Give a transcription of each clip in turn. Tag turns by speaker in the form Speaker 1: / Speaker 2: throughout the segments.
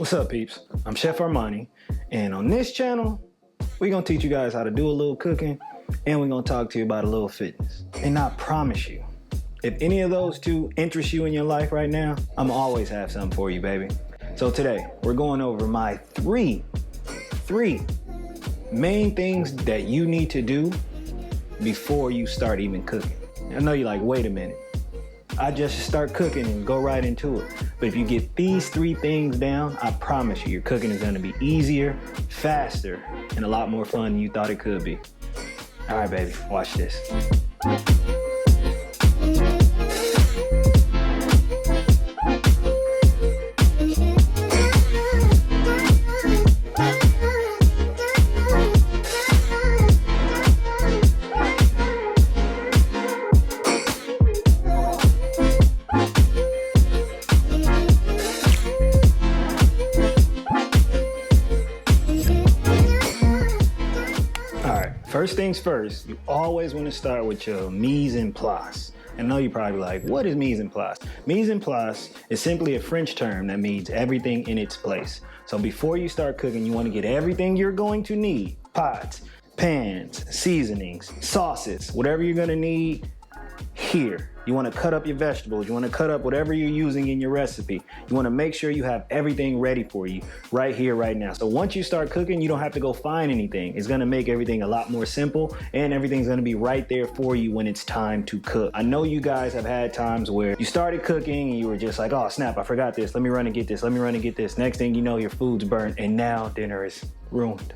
Speaker 1: What's up, peeps? I'm Chef Armani, and on this channel, we're gonna teach you guys how to do a little cooking, and we're gonna talk to you about a little fitness. And I promise you, if any of those two interest you in your life right now, I'm always have something for you, baby. So today, we're going over my three main things that you need to do before you start even cooking. I know you're like, wait a minute. I just start cooking and go right into it. But if you get these three things down, I promise you, your cooking is gonna be easier, faster, and a lot more fun than you thought it could be. All right, baby, watch this. First things first, you always want to start with your mise en place. I know you're probably like, what is mise en place? Mise en place is simply a French term that means everything in its place. So before you start cooking, you want to get everything you're going to need. Pots, pans, seasonings, sauces, whatever you're going to need here. You want to cut up your vegetables. You want to cut up whatever you're using in your recipe. You want to make sure you have everything ready for you right here, right now. So once you start cooking, you don't have to go find anything. It's going to make everything a lot more simple, and everything's going to be right there for you when it's time to cook. I know you guys have had times where you started cooking and you were just like, oh snap, I forgot this. Let me run and get this. Let me run and get this. Next thing you know, your food's burnt, and now dinner is ruined.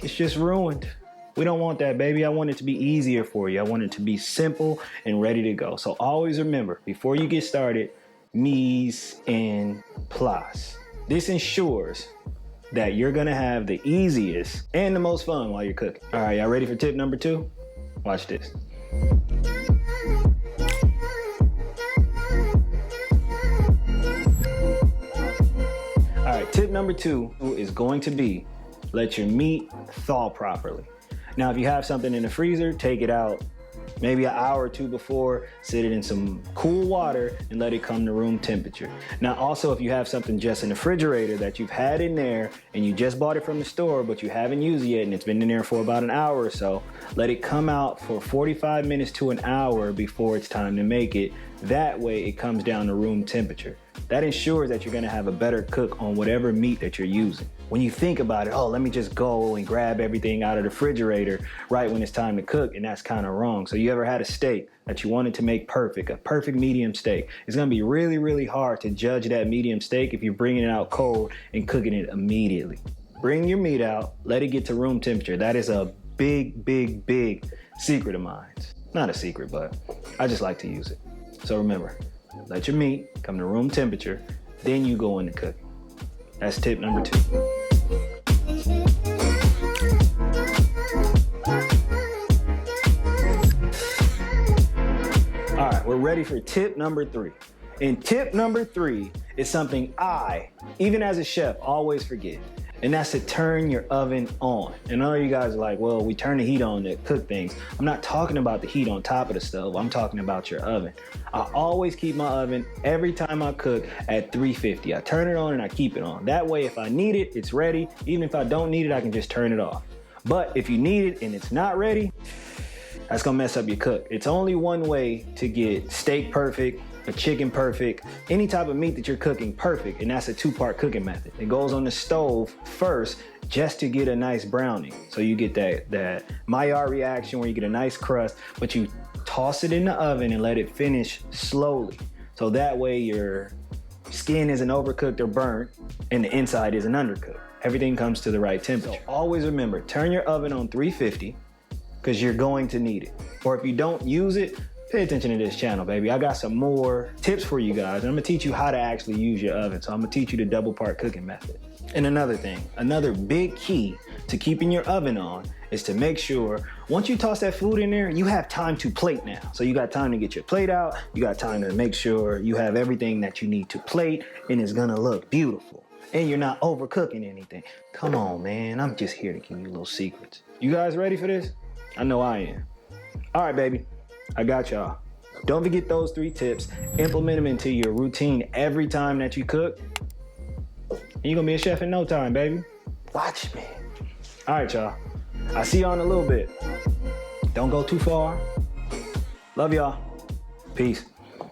Speaker 1: It's just ruined. We don't want that, baby. I want it to be easier for you. I want it to be simple and ready to go. So always remember, before you get started, mise en place. This ensures that you're gonna have the easiest and the most fun while you're cooking. All right, y'all ready for tip number 2? Watch this. All right, tip number 2 is going to be, let your meat thaw properly. Now, if you have something in the freezer, take it out maybe an hour or two before, sit it in some cool water and let it come to room temperature. Now, also, if you have something just in the refrigerator that you've had in there and you just bought it from the store, but you haven't used it yet and it's been in there for about an hour or so, let it come out for 45 minutes to an hour before it's time to make it. That way it comes down to room temperature. That ensures that you're gonna have a better cook on whatever meat that you're using. When you think about it, oh, let me just go and grab everything out of the refrigerator right when it's time to cook, and that's kind of wrong. So you ever had a steak that you wanted to make perfect, a perfect medium steak? It's gonna be really, really hard to judge that medium steak if you're bringing it out cold and cooking it immediately. Bring your meat out, let it get to room temperature. That is a big, big, big secret of mine. Not a secret, but I just like to use it. So remember, let your meat come to room temperature, then you go into cooking. That's tip number 2. All right, we're ready for tip number 3. And tip number 3 is something I, even as a chef, always forget. And that's to turn your oven on. And I know you guys are like, well, we turn the heat on to cook things. I'm not talking about the heat on top of the stove. I'm talking about your oven. I always keep my oven every time I cook at 350. I turn it on and I keep it on. That way, if I need it, it's ready. Even if I don't need it, I can just turn it off. But if you need it and it's not ready, that's gonna mess up your cook. It's only one way to get steak perfect, a chicken perfect, any type of meat that you're cooking perfect, and that's a 2-part cooking method. It goes on the stove first just to get a nice browning. So you get that Maillard reaction where you get a nice crust, but you toss it in the oven and let it finish slowly. So that way your skin isn't overcooked or burnt and the inside isn't undercooked. Everything comes to the right temperature. So always remember, turn your oven on 350 because you're going to need it. Or if you don't use it, pay attention to this channel, baby. I got some more tips for you guys. And I'm gonna teach you how to actually use your oven. So I'm gonna teach you the 2-part cooking method. And another thing, another big key to keeping your oven on is to make sure once you toss that food in there, you have time to plate now. So you got time to get your plate out. You got time to make sure you have everything that you need to plate, and it's gonna look beautiful. And you're not overcooking anything. Come on, man. I'm just here to give you little secrets. You guys ready for this? I know I am. All right, baby. I got y'all. Don't forget those 3 tips. Implement them into your routine every time that you cook. and you're gonna be a chef in no time, baby. Watch me. All right, y'all. I'll see y'all in a little bit. Don't go too far. Love y'all. Peace.